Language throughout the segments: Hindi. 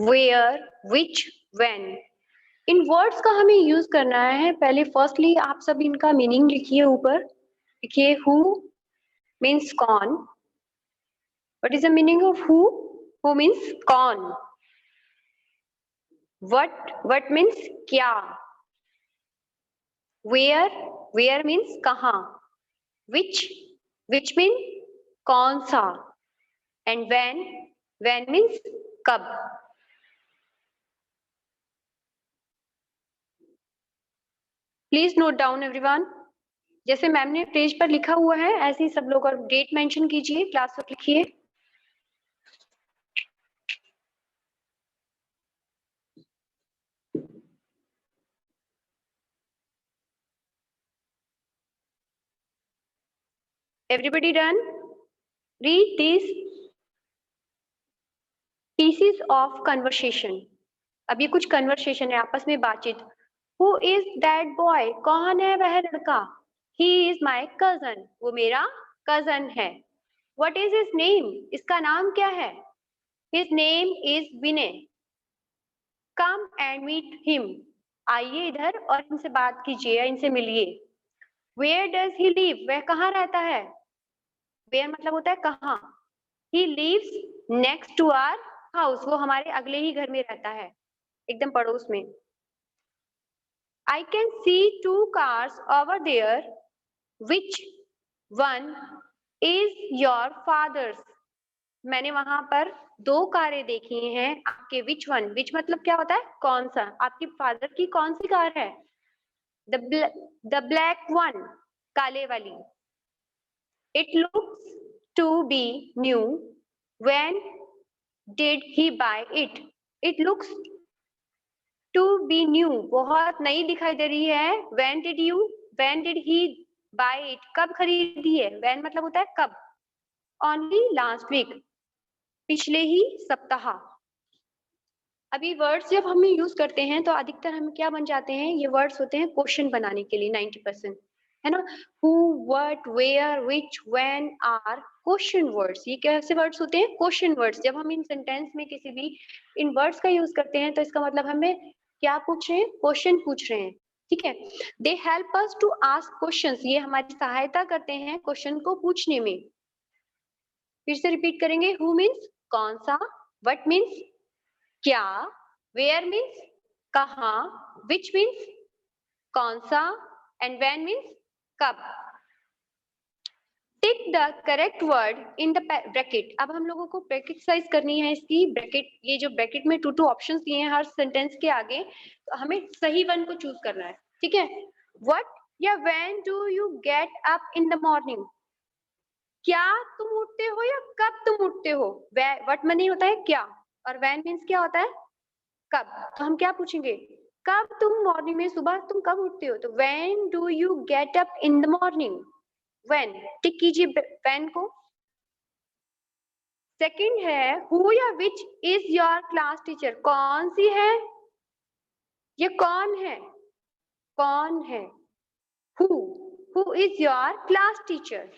where, which, when। In words का हमें यूज करना है। पहले फर्स्टली आप सब इनका मीनिंग लिखिए, ऊपर लिखिए। हु मीन्स कौन। What is the meaning of who? Who means कौन। व्हाट मीन्स क्या। वेयर मीन्स कहाँ। विच मीन कौन सा। एंड व्हेन मीन्स कब। Please note down everyone. जैसे मैम ने पेज पर लिखा हुआ है ऐसे ही सब लोग और डेट मेंशन कीजिए, क्लास वर्क लिखिए। Everybody done? Read these pieces of conversation। अब ये कुछ कन्वर्सेशन है, आपस में बातचीत। Who is that boy? कौन है वह लड़का? He is my cousin। वो मेरा कजन है। What is his name? इसका नाम क्या है? His name is Vinay। Come and meet him। आइए इधर और इनसे बात कीजिए या इनसे मिलिए। Where does he live? वह कहाँ रहता है? Where मतलब होता है कहाँ। He lives next to our house। वो हमारे अगले ही घर में रहता है, एकदम पड़ोस में। I can see two cars over there। Which one is your father's? मैंने वहां पर दो कारें देखी हैं आपके। Which one? Which मतलब क्या होता है? कौन सा। आपके फादर की कौन सी कार है? The black one। काले वाली। It looks to be new। When did he buy it? It looks to be new। बहुत नई दिखाई दे रही है। When did he buy it? कब खरीदी है? When मतलब होता है कब। Only last week। पिछले ही सप्ताह। अभी वर्ड्स जब हम यूज करते हैं तो अधिकतर हम क्या बन जाते हैं, ये वर्ड्स होते हैं क्वेश्चन बनाने के लिए 90%, है ना। Who, what, where, which, when are question words. ये कैसे वर्ड्स होते हैं? Question words. जब हम इन सेंटेंस में किसी भी इन वर्ड्स का यूज करते हैं तो इसका मतलब हमें क्या पूछ रहे हैं? क्वेश्चन पूछ रहे हैं, ठीक है। They help us to ask questions. ये हमारी सहायता करते हैं क्वेश्चन को पूछने में। फिर से रिपीट करेंगे। हु मीन्स कौन सा, व्हाट मीन्स क्या, वेयर मीन्स कहाँ, विच मीन्स कौन सा, एंड व्हेन मीन्स कब। Tick the correct word in the bracket. अब हम लोगों को ब्रैकेट एक्सरसाइज करनी है इसकी। ब्रैकेट, ये जो ब्रैकेट में टू ऑप्शंस दिए हैं हर सेंटेंस के आगे, तो हमें सही वन को चूज करना है, ठीक है। व्हाट या when do you get up in the morning? क्या तुम उठते हो या कब तुम उठते हो? व्हाट मनी होता है क्या, और व्हेन मीन्स क्या होता है? कब। तो हम क्या पूछेंगे? कब तुम मॉर्निंग में, सुबह तुम कब उठते हो? तो when do you get up in the morning. When, tick कीजिए व्हेन को। सेकंड है हु या which is your class teacher. कौन सी है, ये कौन है, कौन है। Who is your class teacher.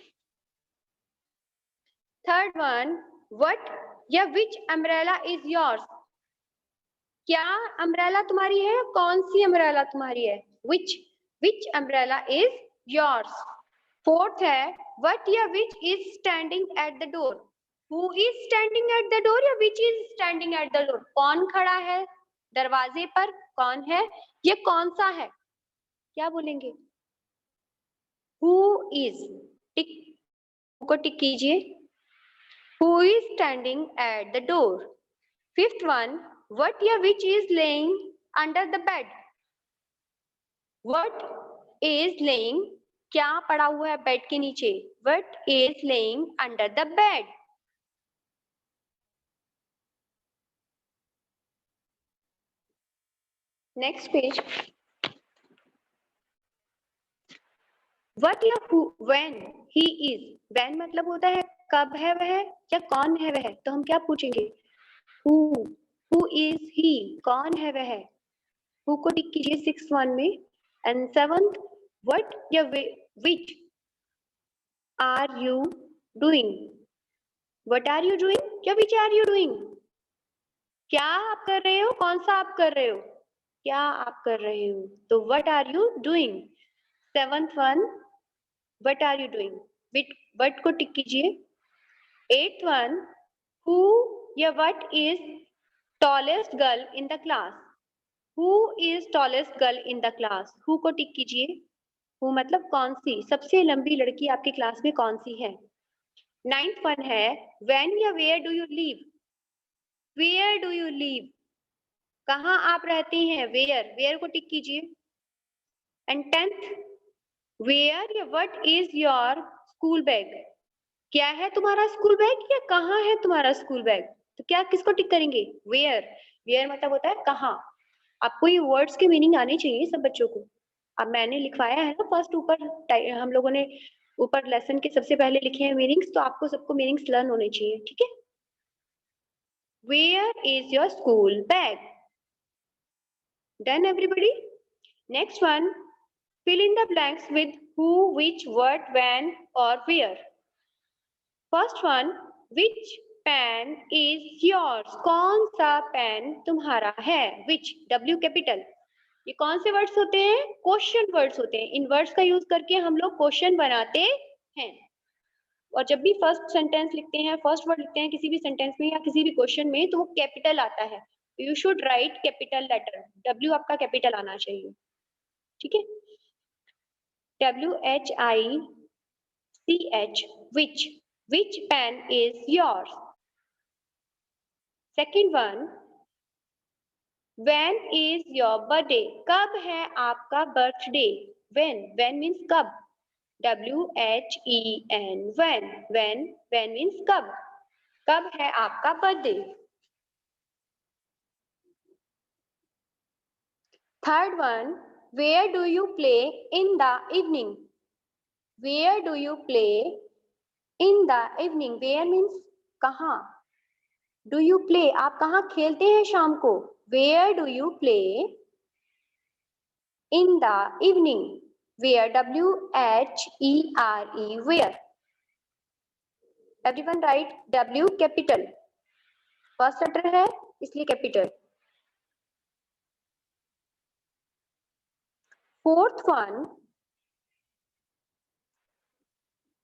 Third one, what या विच अम्ब्रेला इज योर्स। क्या अम्ब्रेला तुम्हारी है, कौन सी अम्ब्रेला तुम्हारी है। Which umbrella is yours. Fourth है व्हाट या which is standing at the door. Who is standing at the door या which is standing at the door. कौन खड़ा है दरवाजे पर, कौन है, ये कौन सा है, क्या बोलेंगे? हु इज, टिक को टिक कीजिए। Who is standing at the door. Fifth one, what या which is laying under the bed। what is laying, क्या पड़ा हुआ है बेड के नीचे। what is laying under the bed। Next page. what या who, when, he is। when मतलब होता है कब है वह या कौन है वह, तो हम क्या पूछेंगे? who is he, कौन है वह। who को टिक कीजिए 6th वन में। एंड 7th, what या which are you doing। what are you doing या which are you doing। क्या आप कर रहे हो, कौन सा आप कर रहे हो, क्या आप कर रहे हो, तो what are you doing. Seventh one, what are you doing, what को टिक कीजिए। एट्थ वन, हु या what is tallest girl in the class, who is tallest girl in the class, who को टिक कीजिए। हु मतलब कौन सी सबसे लंबी लड़की आपकी क्लास में कौन सी है। नाइन्थ वन है व्हेन या where do you live, where do you live, कहाँ आप रहते हैं, वेयर, वेयर को टिक कीजिए। एंड टेंथ, वेयर या what is your school bag, क्या है तुम्हारा स्कूल बैग या कहाँ है तुम्हारा स्कूल बैग, तो क्या किसको टिक करेंगे, वेयर। वेयर मतलब होता है कहाँ। आपको ये वर्ड्स के मीनिंग आने चाहिए सब बच्चों को। अब मैंने लिखवाया है ना फर्स्ट ऊपर, हम लोगों ने ऊपर लेसन के सबसे पहले लिखे हैं मीनिंग्स, तो आपको सबको मीनिंग्स लर्न होने चाहिए, ठीक है। Where is your school bag, done everybody. Next one, fill in the blanks with who, which, what, when or where. First one, which pen is yours, कौन सा पेन तुम्हारा है, which, W कैपिटल। ये कौन से वर्ड्स होते हैं, क्वेश्चन वर्ड्स होते हैं, इन वर्ड्स का यूज करके हम लोग क्वेश्चन बनाते हैं। और जब भी फर्स्ट सेंटेंस लिखते हैं, फर्स्ट वर्ड लिखते हैं किसी भी सेंटेंस में या किसी भी क्वेश्चन में, तो वो कैपिटल आता है, you should write capital letter, W आपका कैपिटल आना चाहिए, ठीक है। WHICH, which pen is yours. Second one, when is your birthday, कब है आपका बर्थडे, when means कब, WHEN, when means कब है आपका birthday. Third one, where do you play in the evening, where do you play in the evening, where means कहाँ, डू यू प्ले आप कहाँ खेलते हैं शाम को, where do you play in the evening, where, WHERE, where. Everyone right, W capital, first letter है इसलिए capital. Fourth one,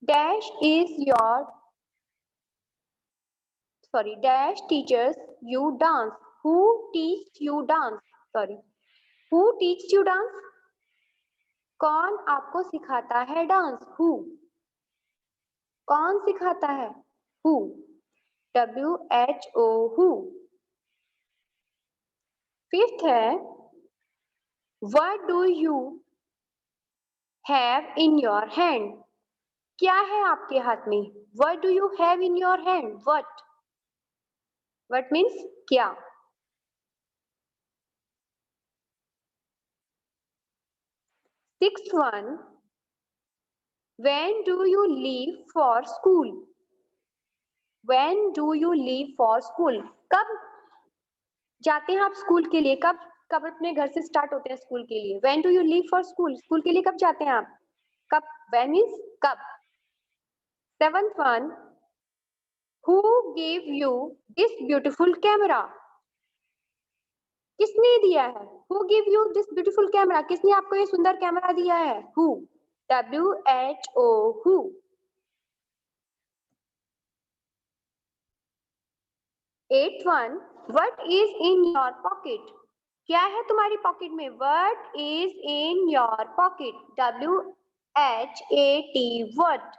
dash is your, sorry, dash teachers you dance, who teach you dance, sorry, who teach you dance, कौन आपको सिखाता है डांस, हु, कौन सिखाता है, हु, WHO, हु। फिफ्थ है what do you have in your hand, क्या है आपके हाथ में, what do you have in your hand, what means क्या। Sixth one, when do you leave for school, when do you leave for school, कब जाते हैं आप स्कूल के लिए, कब कब अपने घर से स्टार्ट होते हैं स्कूल के लिए, when do you leave for school, school के लिए कब जाते हैं आप, कब, व्हेन मीन्स कब। Seventh one, who give you this beautiful camera, किसने दिया है, who give you this beautiful camera, किसने आपको ये सुंदर कैमरा दिया है, who, WHO, who. Eight one, what is in your pocket, क्या है तुम्हारी पॉकेट में, what is in your pocket, WHAT, what,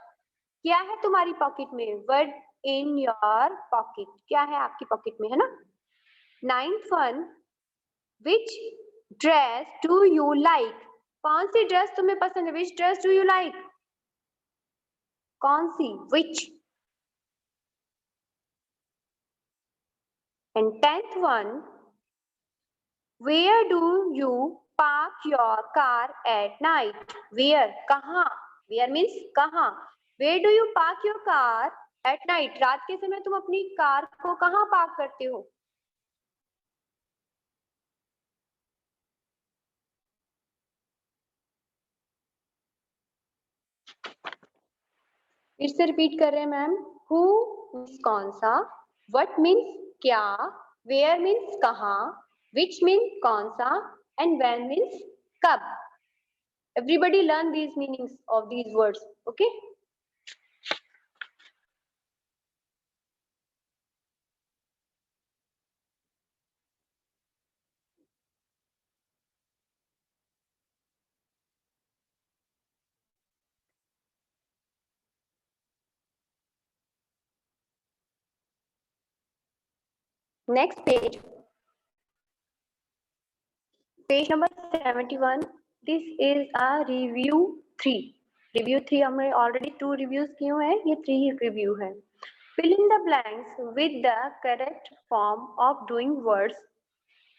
क्या है तुम्हारी पॉकेट में, व्हाट इन योर पॉकेट, क्या है आपकी पॉकेट में, है ना। Ninth one, which dress do you like, कौन सी ड्रेस तुम्हें पसंद है, which dress do you like, कौन सी, which. And tenth one, where do you park your car at night, where, कहाँ, वेयर मीन्स कहाँ, where do you park your car at night, रात के समय तुम अपनी कार को कहाँ पार्क करते हो। फिर से रिपीट कर रहे हैं मैम, हु मीन्स कौन सा, व्हाट मीन्स क्या, वेयर मीन्स कहाँ, विच मीन्स कौन सा, एंड व्हेन मीन्स कब. Everybody learn these meanings of these words. Okay. Next page. Page number 71. This is a review 3. Review 3 हमने already 2 reviews किए हुए हैं, ये 3 review है. Fill in the blanks with the correct form of doing words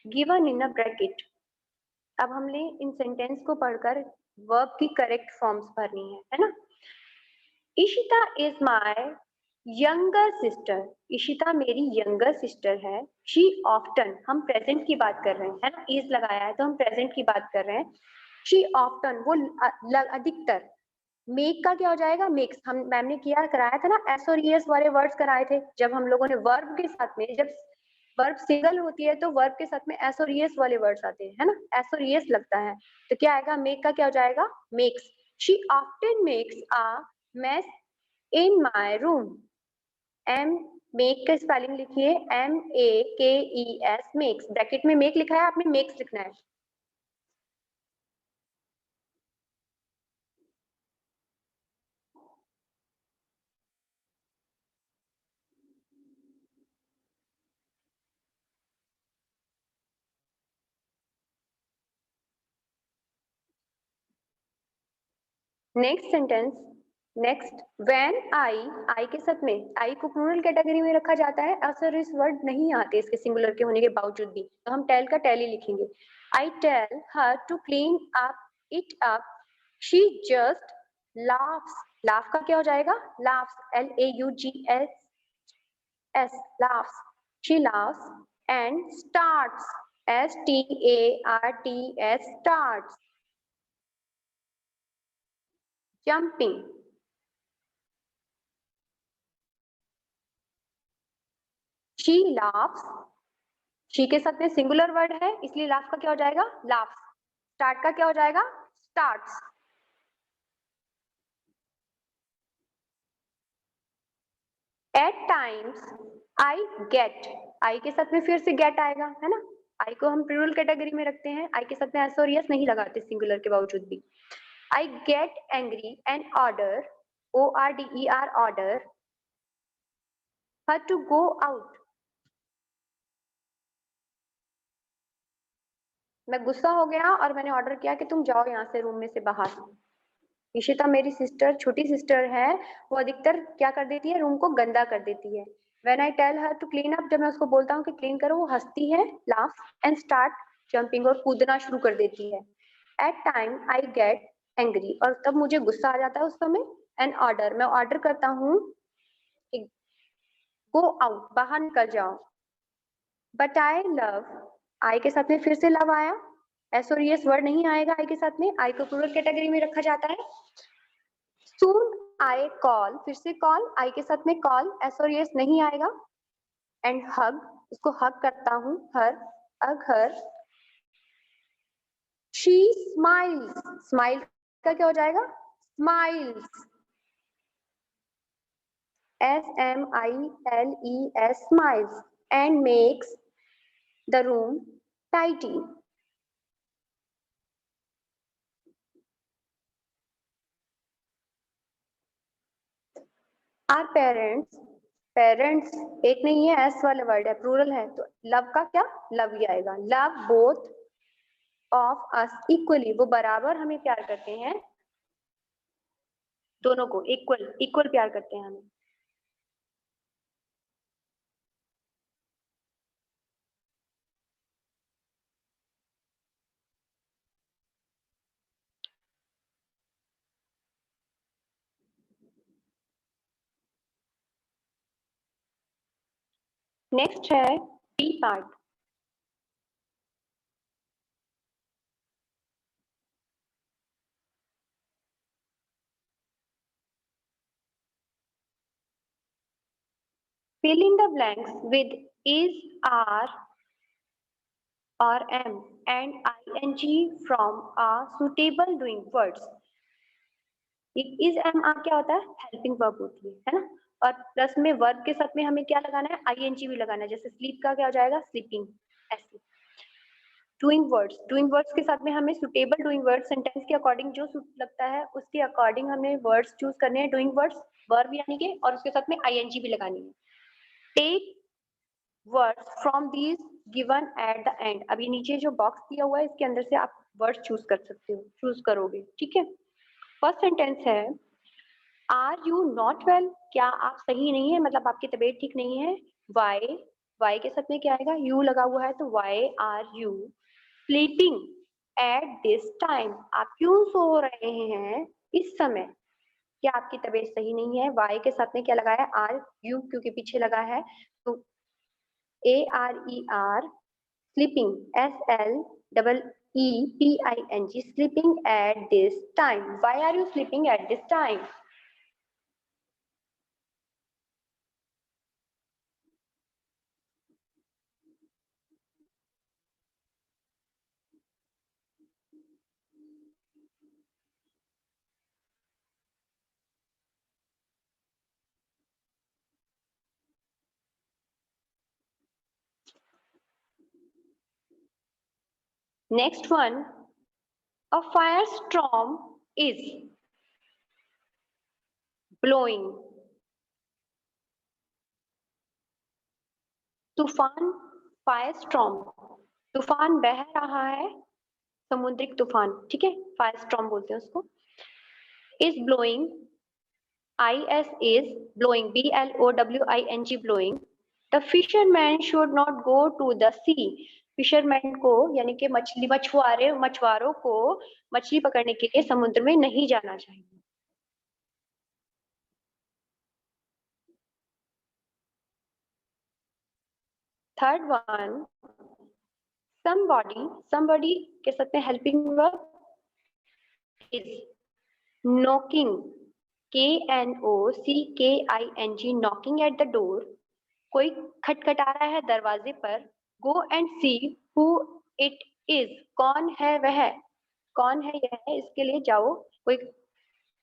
given in a bracket. अब हमने इन सेंटेंस को पढ़कर वर्ब की करेक्ट फॉर्म्स भरनी है ना. Ishita is my younger sister. Ishita मेरी यंगर सिस्टर है. शी ऑफ्टन, हम प्रेजेंट की बात कर रहे हैं, है ना, इज लगाया है तो हम प्रेजेंट की बात कर रहे हैं. शी ऑफ्टन, वो अधिकतर. मेक का क्या हो जाएगा, मेक्स. हम मैम ने किया कराया था ना, एस और ईएस वाले वर्ड्स कराए थे जब हम लोगों ने वर्ब के साथ में, जब वर्ब सिंगल होती है तो वर्ब के साथ में एस और ईएस वाले वर्ड्स आते हैं, है ना, एस और ईएस लगता है. तो क्या आएगा, मेक का क्या हो जाएगा, makes. She often makes a mess in my room. M, make का स्पेलिंग लिखिए, MEKES, मेक्स. ब्रैकेट में मेक लिखा है, आपने मेक्स लिखना है. Next sentence. Next, when I के साथ में, आई को प्लूरल कैटेगरी में रखा जाता है. असर इस वर्ड नहीं आते इसके सिंगुलर के होने के बावजूद भी, तो हम टेल का टेल ही लिखेंगे. I tell her to clean up it up. She just laughs. Laugh का क्या हो जाएगा, laughs, LAUGS, laughs. She laughs and starts, STARTS, starts. Jumping. She laughs. She के साथ में सिंगुलर वर्ड है इसलिए लाफ का क्या हो जाएगा, laughs. स्टार्ट का क्या हो जाएगा, starts. At times I get. I के साथ में फिर से get आएगा, है ना. I को हम प्लूरल कैटेगरी में रखते हैं. I के साथ में एस और यस नहीं लगाते सिंगुलर के बावजूद भी. I get angry and order, ORDER, order her to go out. मैं गुस्सा हो गया और मैंने ऑर्डर किया कि तुम जाओ यहाँ से रूम में से बाहर. इशिता मेरी सिस्टर, छोटी सिस्टर है, वो अधिकतर क्या कर देती है, रूम को गंदा कर देती है. When I tell her to clean up, जब मैं उसको बोलता हूँ कि क्लीन करो, वो हंसती है, लाफ एंड स्टार्ट जंपिंग, और कूदना शुरू कर देती है. At time I get angry, और तब मुझे गुस्सा आ जाता है उस समय. एन ऑर्डर, मैं ऑर्डर करता हूँ गो आउट, बाहर निकल जाओ. बट आई लव, आई के साथ में फिर से लव आया. एस और यस वर्ड नहीं आएगा आई के साथ में, आई को प्लूरल कैटेगरी में रखा जाता है. सून आई कॉल, फिर से कॉल, आई के साथ में कॉल, एस और यस नहीं आएगा. एंड हग, उसको हग करता हूँ, हर, हग हर. शी स्माइल्स, स्माइल का क्या हो जाएगा, smiles, SMILES, smiles, and makes the room tidy. Our parents, parents एक नहीं है, एस वाला वर्ड है, प्लूरल है, तो लव का क्या, लव ही आएगा. Love both of us equally, वो बराबर हमें प्यार करते हैं, दोनों को इक्वल इक्वल प्यार करते हैं हमें. नेक्स्ट है B part. Fill in the blanks with is, are, or am and ing from a suitable doing words. Is am are क्या होता है? हेल्पिंग वर्ब होती है ना? और प्लस में वर्ब के साथ में हमें क्या लगाना है? आईएनजी भी लगाना है। जैसे स्लीप का क्या हो जाएगा? स्लीपिंग। ऐसे डूइंग वर्ड्स के साथ में हमें सुटेबल डूइंग वर्ड्स सेंटेंस के अकॉर्डिंग जो सूट लगता है उसके अकॉर्डिंग हमें वर्ड्स चूज करने हैं, डूइंग वर्ड्स वर्ब यानी के, और उसके साथ में आईएनजी भी लगानी है। Take words from these given at the end. अब ये नीचे जो बॉक्स दिया हुआ है इसके अंदर से आप वर्ड्स चूज कर सकते हो, चूज करोगे, ठीक है। फर्स्ट सेंटेंस है आर यू नॉट वेल, क्या आप सही नहीं है, मतलब आपकी तबीयत ठीक नहीं है। वाई, वाई के साथ में क्या आएगा? यू लगा हुआ है तो why are you sleeping at this time, आप क्यों सो रहे हैं इस समय? क्या आपकी तबीयत सही नहीं है? वाई के साथ में क्या लगाया? आर यू, क्योंकि पीछे लगा है तो A R E are sleeping S L double E P I N G sleeping at this time. Why are you sleeping at this time? Next one, a firestorm is blowing. तूफान, फायरस्टॉर्म, तूफान बह रहा है, समुद्रिक तूफान, ठीक है, फायरस्टॉर्म बोलते हैं उसको। Is blowing, I S is blowing, B L O W I N G blowing. The fisherman should not go to the sea, fisherman को यानी कि मछुआरों को मछली पकड़ने के लिए समुद्र में नहीं जाना चाहिए। थर्ड वन, somebody के साथ में helping verb is knocking, KNOCKING, knocking at the door, कोई खटखटा रहा है दरवाजे पर। go and see who it is, कौन है वह, कौन है यह, इसके लिए जाओ। कोई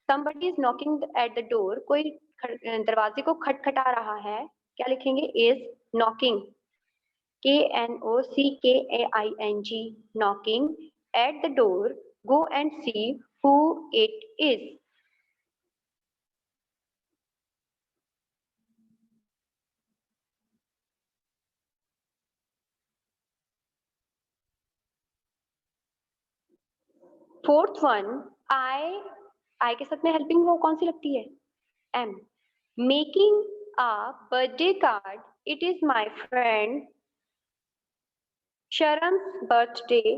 somebody is knocking at the door, कोई दरवाजे को खटखटा रहा है, क्या लिखेंगे? is knocking, KNOCKAING, knocking at the door. Go and see who it is. Fourth one, I के साथ में हेल्पिंग वो कौन सी लगती है? M. Making a birthday card. It is my friend Sharan's birthday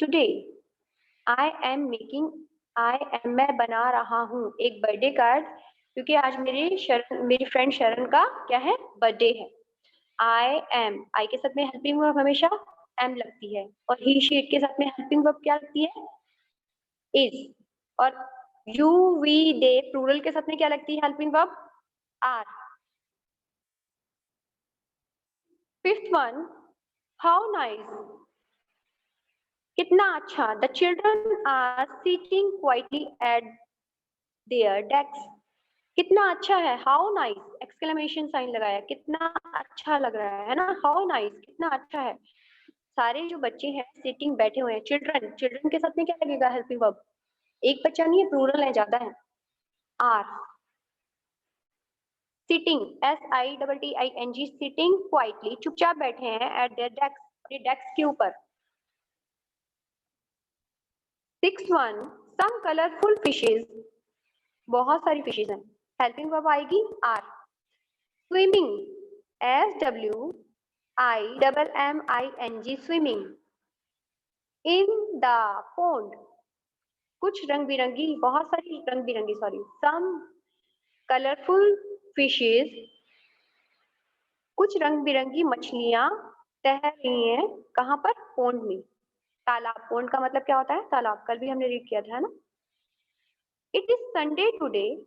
today. I am making, मैं बना रहा हूँ एक बर्थडे कार्ड, क्योंकि आज मेरी फ्रेंड शरण का क्या है? बर्थडे है। आई एम, आई के साथ में हेल्पिंग वर्ब हमेशा एम लगती है, और ही शीट के साथ में हेल्पिंग वर्ब क्या लगती है? इज। और यू वी दे प्लूरल के साथ में क्या लगती है helping verb? Are. Fifth one, how nice, कितना अच्छा। The children are sitting quietly at their desk, कितना अच्छा है, हाउ नाइस, एक्सक्लेमेशन साइन लगाया, कितना अच्छा लग रहा है ना, हाउ नाइस, कितना अच्छा है। सारे जो बच्चे हैं सिटिंग बैठे हुए हैं, चिल्ड्रन, चिल्ड्रन के साथ में क्या लगेगा हेल्पिंग वर्ब? एक बच्चा नहीं है, प्लूरल है, ज्यादा है। Are. Sitting, SITTING, sitting quietly, चुपचाप बैठे हैं एट देयर डेस्क, अपने डेस्क के ऊपर। Six one, some colourful fishes, बहुत सारी फिशेज हैं, हेल्पिंग वर्ब आएगी are. Swimming, SWIMMING, swimming. In the pond, कुछ रंग बिरंगी, बहुत सारी रंग बिरंगी, सॉरी, सम कलरफुल फिशेज, कुछ रंग बिरंगी मछलियां तैर रही हैं, कहाँ पर? पोंड में, तालाब। पोंड का मतलब क्या होता है? तालाब, कल भी हमने रीड किया था, है ना। It is Sunday today,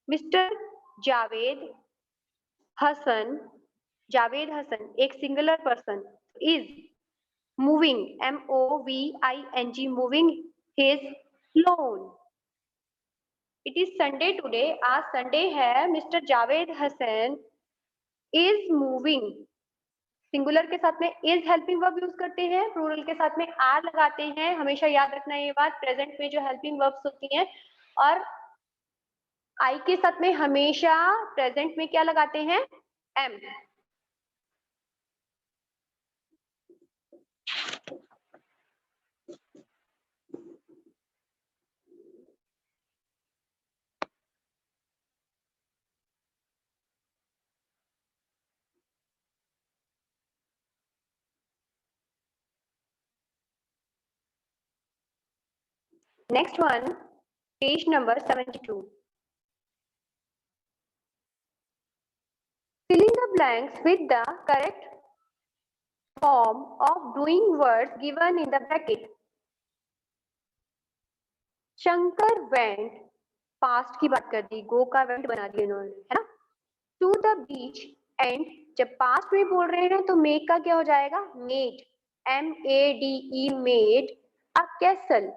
mister Javed Hasan, Javed Hasan एक singular person, is moving, MOVING, moving his lawn. It is Sunday today, आज संडे है, mister Javed Hasan is moving. Singular के साथ में इज हेल्पिंग वर्ब यूज करते हैं, प्लूरल के साथ में आर लगाते हैं, हमेशा याद रखना ये बात। प्रेजेंट में जो हेल्पिंग वर्ब्स होती हैं और आई के साथ में हमेशा प्रेजेंट में क्या लगाते हैं, am. Next one, page number 72। Filling the blanks with the correct form of doing words given in the bracket. Shankar went, past की बात कर दी, गो का वेंट बना दिया इन्होंने, है ना। टू द बीच, एंड जब पास्ट में बोल रहे हैं तो मेक का क्या हो जाएगा, made, MADE, made a castle,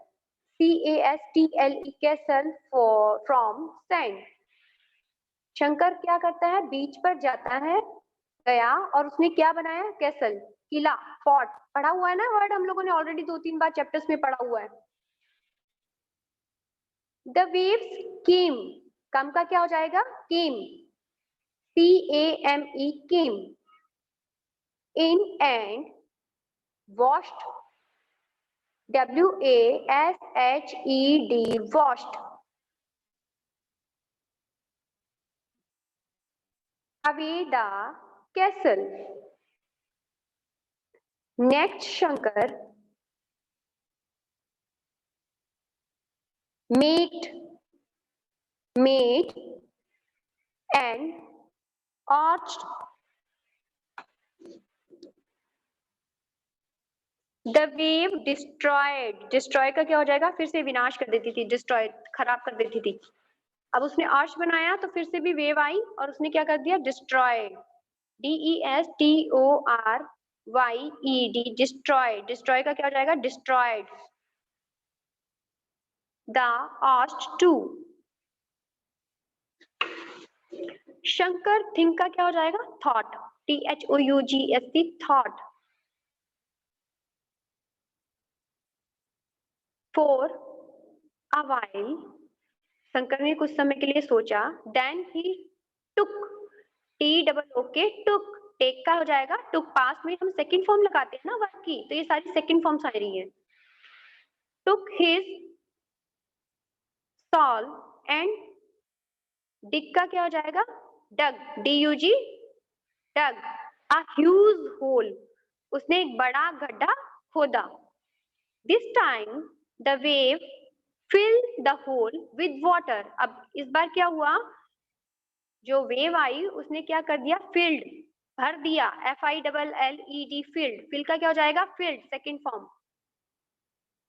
CASTLE, castle from sand. Shankar क्या करता है, बीच पर जाता है, गया और उसने क्या बनाया, कैसल, किला, फोर्ट। पढ़ा हुआ है ना वर्ड, हम लोगों ने ऑलरेडी 2-3 बार चैप्टर्स में पढ़ा हुआ है। द वेव्स केम, कम का क्या हो जाएगा, केम, CAME, came. In and washed, WASHED, washed। away the castle। Next, Shankar made and arched the wave, destroyed, destroy का क्या हो जाएगा, फिर से विनाश कर देती थी, destroy खराब कर देती थी। अब उसने आर्च बनाया तो फिर से भी वेव आई और उसने क्या कर दिया, डिस्ट्रॉय, DESTORYED, डिस्ट्रॉय, डिस्ट्रॉय का क्या हो जाएगा, destroyed. The arch too, Shankar think का क्या हो जाएगा, thought, THOUGHT, thought. For a while, Shankar ने कुछ समय के लिए सोचा, then he took, TOOK, took, take का हो जाएगा, टुक पास में हम सेकंड फॉर्म लगाते हैं ना वर्ब की, तो ये सारी सेकंड फॉर्म्स आ रही हैं। Took his soul and dig का क्या हो जाएगा, dug, DUG, dug a huge hole, उसने एक बड़ा गड्ढा खोदा। This time the wave fill the hole with water, अब इस बार क्या हुआ, जो वेव आई उसने क्या कर दिया, फिल्ड, भर दिया, FILLED, फिल्ड, फिल का क्या हो जाएगा, फिल्ड, सेकंड फॉर्म।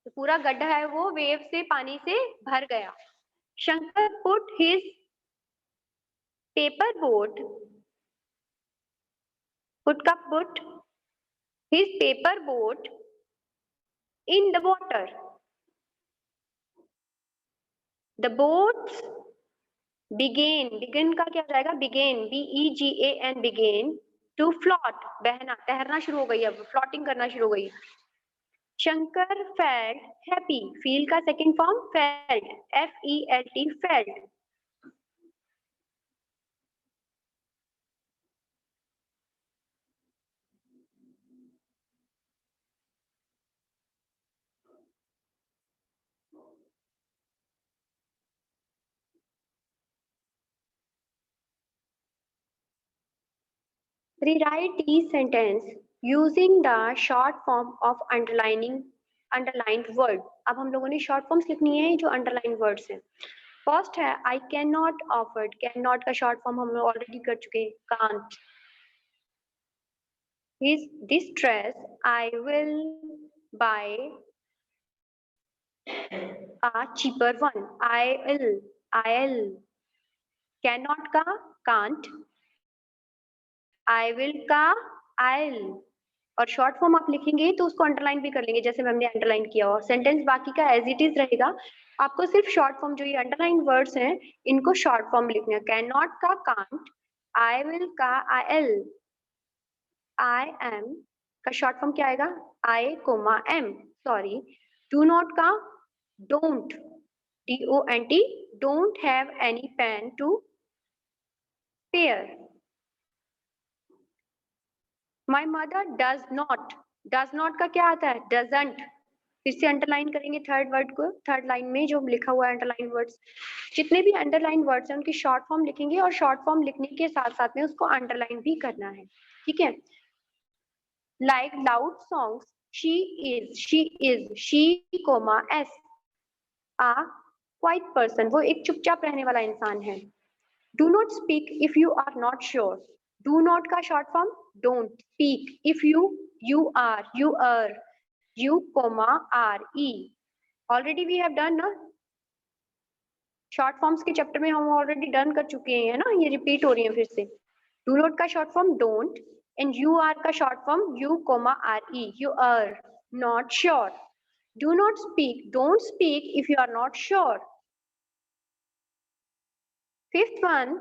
तो पूरा गड्ढा है वो वेव से, पानी से भर गया। Shankar put his paper boat, put का put, his paper boat in the water, the boats began, began का क्या हो जाएगा, began, BEGAN, began to float, बहना, तैरना शुरू हो गई, अब फ्लॉटिंग करना शुरू हो गई। शंकर फेल्ट हैप्पी, फील का second form felt, FELT, felt. Rewrite each sentence using the short form of underlined word। अब हम लोगों ने short forms लिखनी है जो underlined words हैं। फर्स्ट है I cannot offered, cannot का short form हम लोग ऑलरेडी कर चुके हैं, can't। Is this dress I will buy a cheaper one, I'll, cannot का can't, आई विल का आइल, और शॉर्ट फॉर्म आप लिखेंगे तो उसको अंडरलाइन भी कर लेंगे, जैसे हमने अंडरलाइन किया, और सेंटेंस बाकी का एज इट इज रहेगा। आपको सिर्फ शॉर्ट फॉर्म जो ये अंडरलाइन वर्ड्स हैं इनको शॉर्ट फॉर्म लिखना है। कैन नॉट का कांट, आई विल का आई एल, आई एम का शॉर्ट फॉर्म क्या आएगा, I comma M, sorry. Do not का don't, DONT, don't have any pen to spare. My mother does not, does not का क्या आता है, doesn't। फिर से अंडरलाइन करेंगे थर्ड वर्ड को, थर्ड लाइन में जो लिखा हुआ है अंडरलाइन वर्ड्स, जितने भी अंडरलाइन वर्ड्स हैं उनकी शॉर्ट फॉर्म लिखेंगे, और शॉर्ट फॉर्म लिखने के साथ साथ में उसको अंडरलाइन भी करना है, ठीक है। Like loud songs, she is, she comma s, a quiet person, वो एक चुपचाप रहने वाला इंसान है। Do not speak if you are not sure. Do not का short form don't. Speak if you are, you are, you comma are e. Already we have done ना, short forms के चैप्टर में हम already done कर चुके हैं ना, ये repeat हो रही है फिर से। Do not का short form don't, and you are का short form you comma are e. You are not sure. Do not speak, don't speak if you are not sure. Fifth one,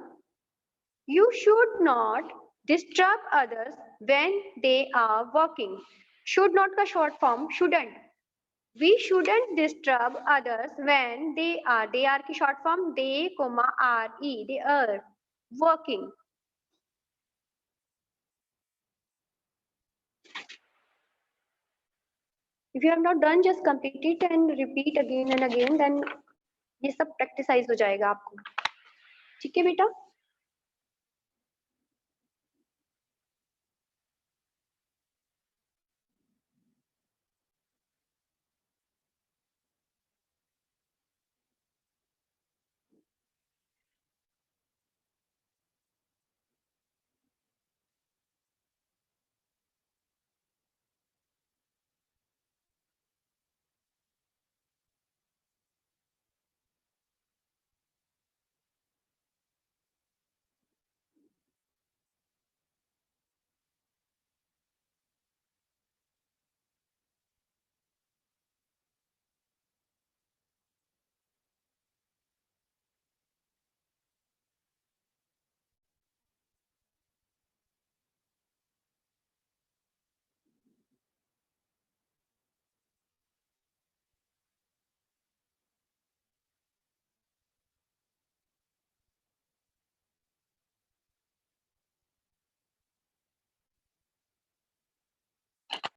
you should not disturb others when they are working. Should not का short form shouldn't. We shouldn't disturb others when they are. They are की short form they, comma are e. They are working. If you have not done, just complete it and repeat again and again. Then ये सब practice हो जाएगा आपको, ठीक है बेटा।